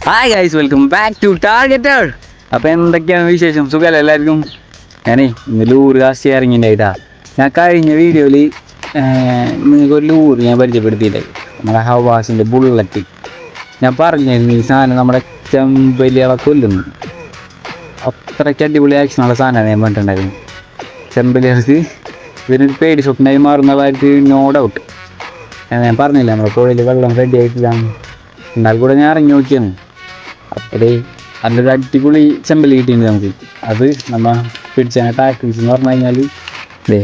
Hi guys, welcome back to Targeter. അപ്പോൾ എന്തൊക്കെയാണ് വിശേഷം? സുഖമല്ല എല്ലാവർക്കും? ഞാനേ ഇന്ന് ലൂറ് കാശി ഇറങ്ങിയിട്ടാ. ഞാൻ കഴിഞ്ഞ വീഡിയോയിൽ നിങ്ങൾക്കൊരു ലൂറ് ഞാൻ പരിചയപ്പെടുത്തിയില്ലേ, നമ്മുടെ ഹവാസിൻ്റെ ബുള്ളറ്റ്. ഞാൻ പറഞ്ഞിരുന്നു ഈ സാധനം നമ്മുടെ ചെമ്പലികളെ കൊല്ലുന്നു. അത്രയ്ക്ക് അടിപൊളി ആക്ഷനുള്ള സാധനമാണ് ഞാൻ പറഞ്ഞിട്ടുണ്ടായിരുന്നു. ചെമ്പലികൾക്ക് ഇവരൊരു പേടി സ്വപ്നമായി മാറുന്ന കാര്യത്തിൽ നോ ഡൗട്ട്. ഞാൻ പറഞ്ഞില്ല, നമ്മുടെ പുഴയിൽ വെള്ളം റെഡി ആയിട്ടില്ലാന്ന്. എന്നാൽ കൂടെ ഞാൻ ഇറങ്ങി നോക്കിയാണ്. അപ്പോഴേ നല്ലൊരു അടിപൊളി ചെമ്പല്ലി കിട്ടിയിട്ടുണ്ട് നമുക്ക്. അത് നമ്മൾ പിടിച്ച ടാക്ടിക്സ് എന്ന് പറഞ്ഞു കഴിഞ്ഞാൽ ഇതേ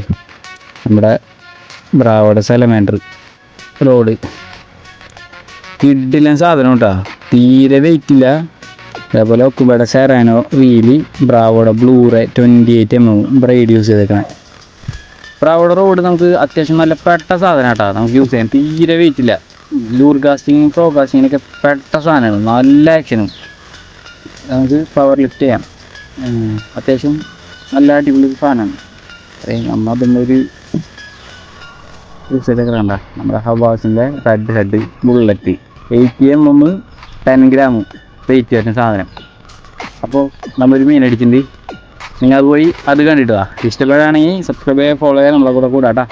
നമ്മുടെ ബ്രാവോയുടെ സെലമാൻഡർ റോഡ് കിഡില്ല സാധനം കേട്ടോ. തീരെ വെയിറ്റില്ല. അതേപോലെ ഒക്കുബയുടെ സെറാനോ റീലി, ബ്രാവോയുടെ ബ്ലൂറെ 28mm ബ്രൈഡ് യൂസ് ചെയ്തേക്കണേ. ബ്രാവോയുടെ റോഡ് നമുക്ക് അത്യാവശ്യം നല്ല പെട്ട സാധനം കേട്ടോ. നമുക്ക് യൂസ് ചെയ്യാൻ തീരെ വെയിറ്റില്ല. ലൂർ കാസ്റ്റിങ്ങും പ്രോ കാസ്റ്റിങ്ങിനൊക്കെ പെട്ട സാധനമാണ്. നല്ല ആക്ഷനും നമുക്ക് പവർ ലിഫ്റ്റ് ചെയ്യാം. അത്യാവശ്യം നല്ല അടിപൊളി സാധനമാണ്. നമ്മൾ അതിൻ്റെ ഒരു യൂസ് ചെയ്തൊക്കെ കണ്ട നമ്മുടെ ഹവാസിൻ്റെ red head bullet 80mm 10 gram weight വരുന്ന സാധനം. അപ്പോൾ നമ്മളൊരു മീൻ അടിച്ചിട്ടുണ്ട്. നിങ്ങൾ അത് പോയി അത് കണ്ടിട്ട് വാ. ഇഷ്ടപ്പെടുകയാണെങ്കിൽ സബ്സ്ക്രൈബ് ചെയ്യുക, ഫോളോ ചെയ്യുക, നമ്മളെ കൂടെ കൂടാട്ടാ.